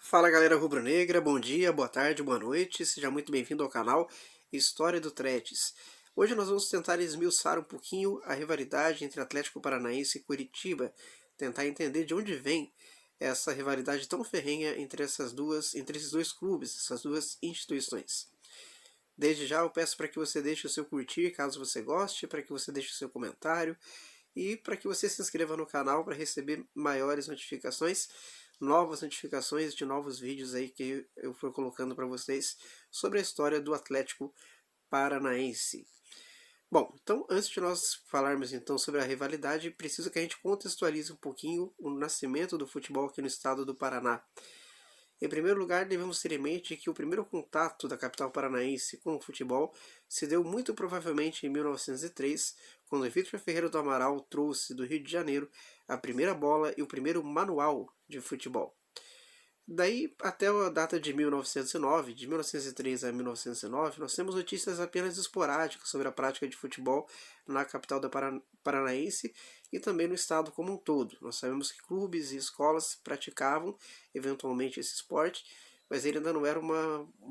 Fala galera rubro-negra, bom dia, boa tarde, boa noite, seja muito bem-vindo ao canal História do Tretes. Hoje nós vamos tentar esmiuçar um pouquinho a rivalidade entre Atlético Paranaense e Curitiba, tentar entender de onde vem essa rivalidade tão ferrenha entre entre esses dois clubes, essas duas instituições. Desde já eu peço para que você deixe o seu curtir, caso você goste, para que você deixe o seu comentário e para que você se inscreva no canal para receber maiores notificações, novas notificações de novos vídeos aí que eu for colocando para vocês sobre a história do Atlético Paranaense. Bom, então antes de nós falarmos então sobre a rivalidade, preciso que a gente contextualize um pouquinho o nascimento do futebol aqui no estado do Paraná. Em primeiro lugar, devemos ter em mente que o primeiro contato da capital paranaense com o futebol se deu muito provavelmente em 1903, quando Vitor Ferreira do Amaral trouxe do Rio de Janeiro a primeira bola e o primeiro manual de futebol. Daí até a data de 1909, de 1903 a 1909, nós temos notícias apenas esporádicas sobre a prática de futebol na capital da Paranaense e também no estado como um todo. Nós sabemos que clubes e escolas praticavam eventualmente esse esporte, mas ele ainda não era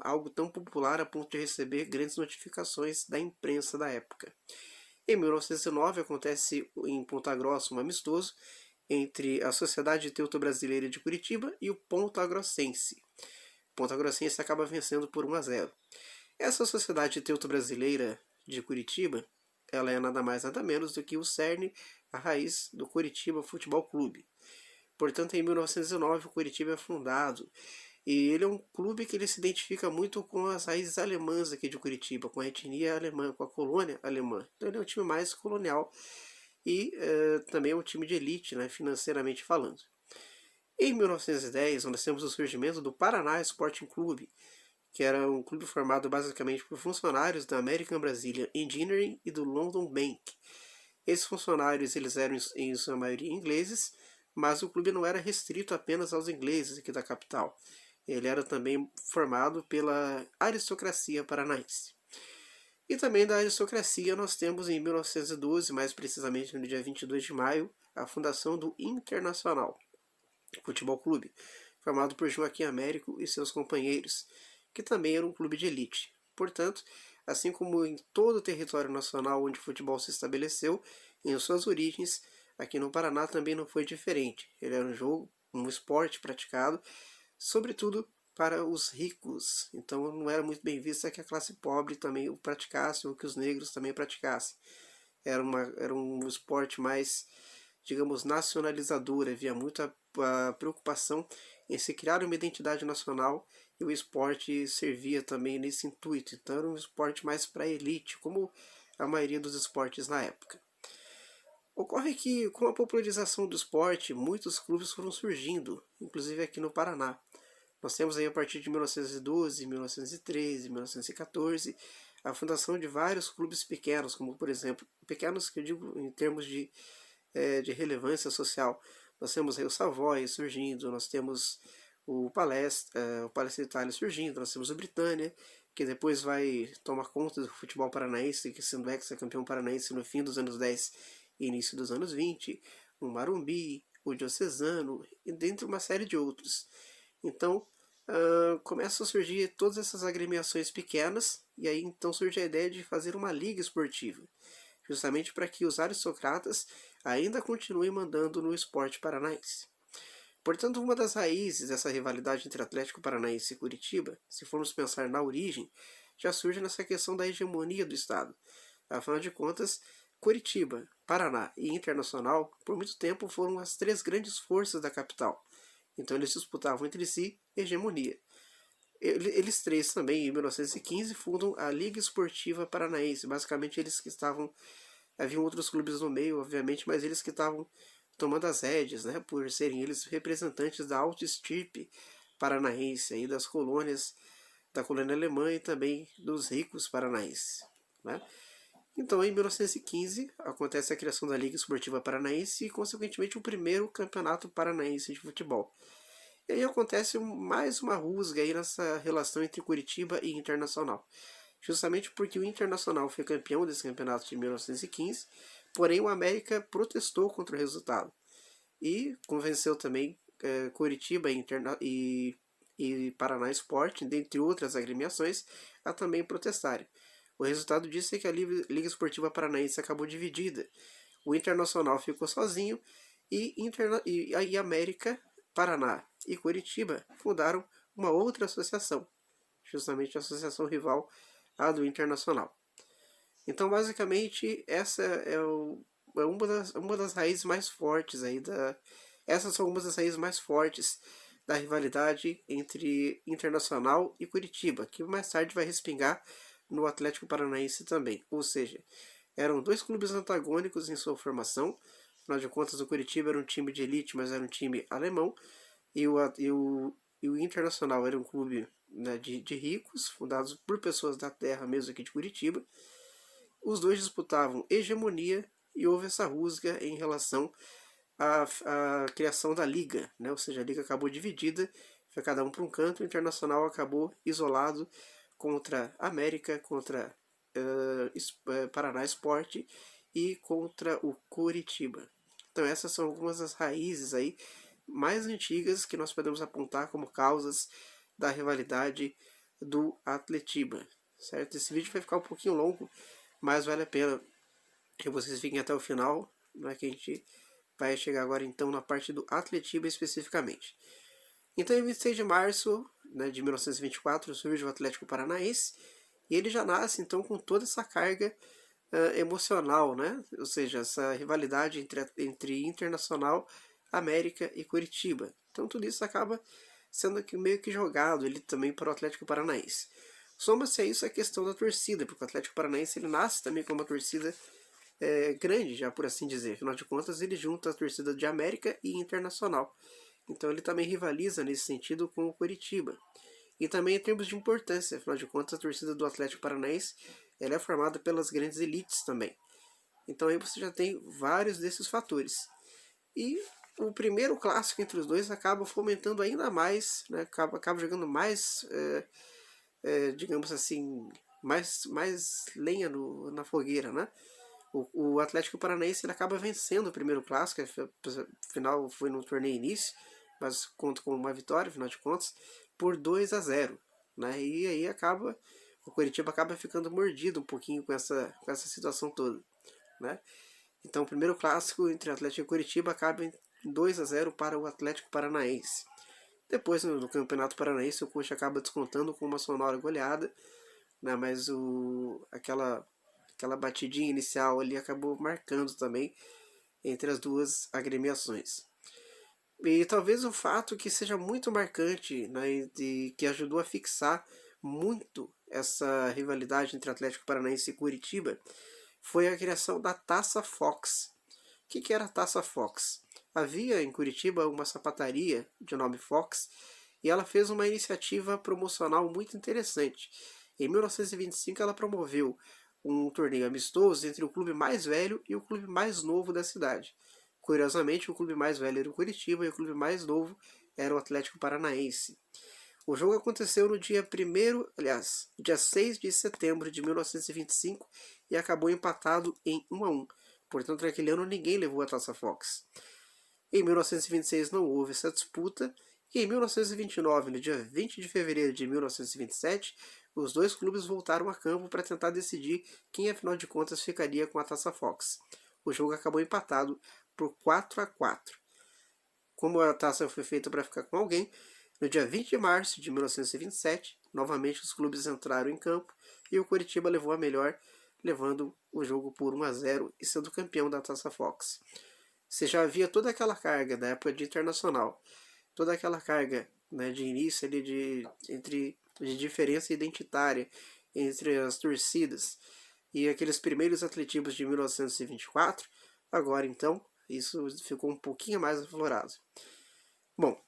algo tão popular a ponto de receber grandes notificações da imprensa da época. Em 1909 acontece em Ponta Grossa um amistoso entre a Sociedade Teuto-Brasileira de Curitiba e o Ponta Grossense. Ponta Grossense acaba vencendo por 1-0. Essa Sociedade Teuto-Brasileira de Curitiba, ela é nada mais nada menos do que o cerne, a raiz do Curitiba Futebol Clube. Portanto, em 1909 o Curitiba é fundado e ele é um clube que ele se identifica muito com as raízes alemãs aqui de Curitiba, com a etnia alemã, com a colônia alemã. Então ele é um time mais colonial e também é um time de elite, né, financeiramente falando. Em 1910, nós temos o surgimento do Paraná Sporting Clube, que era um clube formado basicamente por funcionários da American Brazilian Engineering e do London Bank. Esses funcionários eles eram em sua maioria ingleses, mas o clube não era restrito apenas aos ingleses aqui da capital. Ele era também formado pela aristocracia paranaense. E também da aristocracia nós temos em 1912, mais precisamente no dia 22 de maio, a fundação do Internacional Futebol Clube, formado por Joaquim Américo e seus companheiros, que também era um clube de elite. Portanto, assim como em todo o território nacional onde o futebol se estabeleceu, em suas origens, aqui no Paraná também não foi diferente. Ele era um jogo, um esporte praticado, sobretudo para os ricos. Então não era muito bem visto que a classe pobre também o praticasse ou que os negros também praticassem. Era um esporte mais, digamos, nacionalizador. Havia muita preocupação em se criar uma identidade nacional e o esporte servia também nesse intuito. Então era um esporte mais para a elite, como a maioria dos esportes na época. Ocorre que, com a popularização do esporte, muitos clubes foram surgindo, inclusive aqui no Paraná. Nós temos aí a partir de 1912, 1913, 1914, a fundação de vários clubes pequenos, como por exemplo, pequenos que eu digo em termos de relevância social. Nós temos aí o Savoy surgindo, nós temos o Palestra Itália surgindo, nós temos o Britânia, que depois vai tomar conta do futebol paranaense, que sendo ex-campeão paranaense no fim dos anos 10 e início dos anos 20, o Marumbi, o Diocesano, e dentre uma série de outros. Então, começam a surgir todas essas agremiações pequenas, e aí então surge a ideia de fazer uma liga esportiva, justamente para que os aristocratas ainda continuem mandando no esporte paranaense. Portanto, uma das raízes dessa rivalidade entre Atlético Paranaense e Curitiba, se formos pensar na origem, já surge nessa questão da hegemonia do Estado. Afinal de contas, Curitiba, Paraná e Internacional, por muito tempo foram as três grandes forças da capital. Então eles disputavam entre si hegemonia. Eles três também, em 1915, fundam a Liga Esportiva Paranaense. Basicamente eles que estavam... Haviam outros clubes no meio, obviamente, mas eles que estavam tomando as rédeas, né, por serem eles representantes da alta estirpe paranaense, aí das colônias, da colônia alemã e também dos ricos paranaenses. Né? Então, em 1915, acontece a criação da Liga Esportiva Paranaense e, consequentemente, o primeiro campeonato paranaense de futebol. E aí acontece mais uma rusga aí nessa relação entre Curitiba e Internacional. Justamente porque o Internacional foi campeão desse campeonato de 1915, porém o América protestou contra o resultado. E convenceu também Curitiba e e Paraná Sport, dentre outras agremiações, a também protestarem. O resultado disso é que a Liga Esportiva Paranaense acabou dividida. O Internacional ficou sozinho e América, Paraná e Curitiba fundaram uma outra associação, justamente a associação rival à do Internacional. Então, basicamente, essa é uma das raízes mais fortes aí essas são algumas das raízes mais fortes da rivalidade entre Internacional e Curitiba, que mais tarde vai respingar no Atlético Paranaense também. Ou seja, eram dois clubes antagônicos em sua formação. Afinal de contas, o Curitiba era um time de elite, mas era um time alemão. E o Internacional era um clube, né, de ricos, fundados por pessoas da terra mesmo aqui de Curitiba. Os dois disputavam hegemonia e houve essa rusga em relação à criação da liga, né? Ou seja, a liga acabou dividida, foi cada um para um canto, o Internacional acabou isolado contra América, contra Paraná Sport e contra o Curitiba. Então essas são algumas das raízes aí mais antigas que nós podemos apontar como causas da rivalidade do Atletiba, certo? Esse vídeo vai ficar um pouquinho longo, mas vale a pena que vocês fiquem até o final, né, que a gente vai chegar agora então na parte do Atletiba especificamente. Então, em 26 de março, né, de 1924, surge o Atlético Paranaense, e ele já nasce então com toda essa carga emocional, né? Ou seja, essa rivalidade entre Internacional, América e Curitiba. Então tudo isso acaba sendo meio que jogado ele também para o Atlético Paranaense. Soma-se a isso a questão da torcida, porque o Atlético Paranaense ele nasce também com uma torcida grande, já por assim dizer. Afinal de contas, ele junta a torcida de América e Internacional. Então ele também rivaliza nesse sentido com o Curitiba. E também em termos de importância, afinal de contas, a torcida do Atlético Paranaense ela é formada pelas grandes elites também. Então aí você já tem vários desses fatores. E o primeiro clássico entre os dois acaba fomentando ainda mais, né? acaba jogando mais, digamos assim, mais lenha na fogueira, né? O Atlético Paranaense ele acaba vencendo o primeiro clássico, afinal foi no torneio início, mas conta com uma vitória, afinal de contas, por 2-0, né? E aí o Curitiba acaba ficando mordido um pouquinho com essa situação toda, né? Então o primeiro clássico entre Atlético e Curitiba acaba em 2-0 para o Atlético Paranaense. Depois no Campeonato Paranaense o Coxa acaba descontando com uma sonora goleada, né? Mas aquela batidinha inicial ali acabou marcando também entre as duas agremiações. E talvez o fato que seja muito marcante, né, que ajudou a fixar muito essa rivalidade entre Atlético Paranaense e Curitiba foi a criação da Taça Fox. O que era a Taça Fox? Havia em Curitiba uma sapataria de nome Fox e ela fez uma iniciativa promocional muito interessante. Em 1925 ela promoveu um torneio amistoso entre o clube mais velho e o clube mais novo da cidade. Curiosamente, o clube mais velho era o Curitiba e o clube mais novo era o Atlético Paranaense. O jogo aconteceu no dia 1º, aliás, dia 6 de setembro de 1925 e acabou empatado em 1-1. Portanto, naquele ano ninguém levou a Taça Fox. Em 1926 não houve essa disputa e em 1929, no dia 20 de fevereiro de 1927, os dois clubes voltaram a campo para tentar decidir quem, afinal de contas, ficaria com a Taça Fox. O jogo acabou empatado por 4-4. Como a taça foi feita para ficar com alguém, no dia 20 de março de 1927, novamente os clubes entraram em campo e o Curitiba levou a melhor, levando o jogo por 1-0 e sendo campeão da Taça Fox. Você já havia toda aquela carga da época de Internacional, toda aquela carga, né, de início ali de diferença identitária entre as torcidas e aqueles primeiros atletismos de 1924, agora então isso ficou um pouquinho mais aflorado. Bom,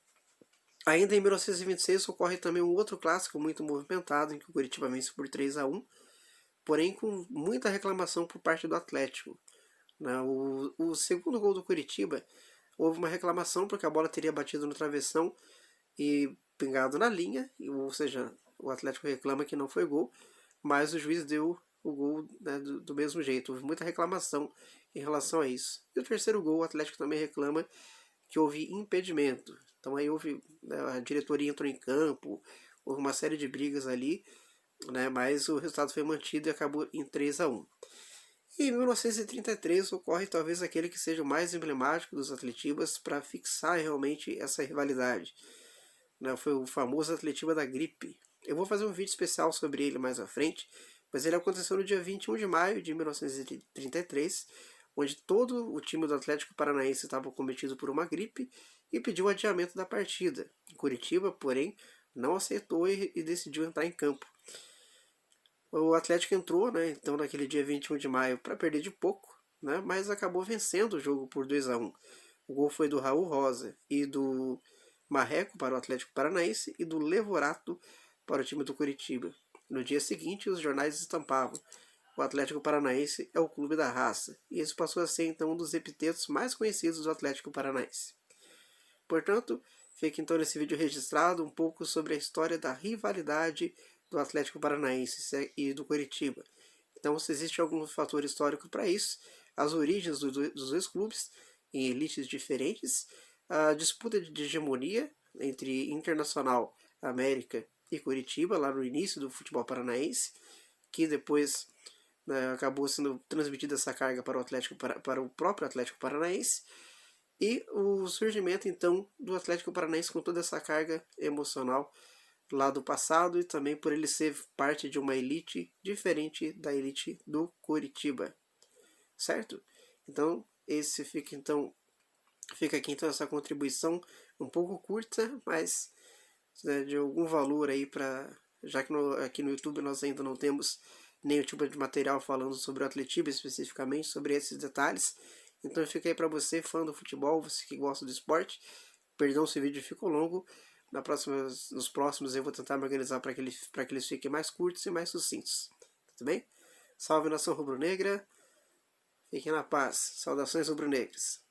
ainda em 1926 ocorre também um outro clássico muito movimentado em que o Curitiba vence por 3-1, porém com muita reclamação por parte do Atlético. O segundo gol do Curitiba houve uma reclamação porque a bola teria batido no travessão e pingado na linha, ou seja, o Atlético reclama que não foi gol, mas o juiz deu o gol, né, do mesmo jeito. Houve muita reclamação em relação a isso. E o terceiro gol, o Atlético também reclama que houve impedimento. Então aí houve, né, a diretoria entrou em campo, houve uma série de brigas ali, né, mas o resultado foi mantido e acabou em 3-1. E em 1933 ocorre talvez aquele que seja o mais emblemático dos Atletibas para fixar realmente essa rivalidade, né, foi o famoso Atletiba da Gripe. Eu vou fazer um vídeo especial sobre ele mais à frente, mas ele aconteceu no dia 21 de maio de 1933, onde todo o time do Atlético Paranaense estava cometido por uma gripe e pediu o adiamento da partida. Curitiba, porém, não aceitou e decidiu entrar em campo. O Atlético entrou, né, então naquele dia 21 de maio para perder de pouco, né, mas acabou vencendo o jogo por 2-1. O gol foi do Raul Rosa e do Marreco para o Atlético Paranaense e do Levorato para o time do Curitiba. No dia seguinte, os jornais estampavam: o Atlético Paranaense é o clube da raça, e esse passou a ser então um dos epitetos mais conhecidos do Atlético Paranaense. Portanto, fica então nesse vídeo registrado um pouco sobre a história da rivalidade do Atlético Paranaense e do Curitiba. Então, se existe algum fator histórico para isso, as origens dos dois clubes em elites diferentes, a disputa de hegemonia entre Internacional, América e Curitiba, lá no início do futebol paranaense, que depois, né, acabou sendo transmitida essa carga para o próprio Atlético Paranaense, e o surgimento então do Atlético Paranaense com toda essa carga emocional lá do passado, e também por ele ser parte de uma elite diferente da elite do Curitiba, certo? Então fica aqui então essa contribuição um pouco curta, mas, né, de algum valor aí, para, já que aqui no YouTube nós ainda não temos nenhum tipo de material falando sobre o Atletiba especificamente, sobre esses detalhes. Então fica aí para você, fã do futebol, você que gosta do esporte. Perdão se o vídeo ficou longo. Nos próximos eu vou tentar me organizar para que eles fiquem mais curtos e mais sucintos. Tudo bem? Salve, nação rubro-negra. Fiquem na paz. Saudações rubro-negras.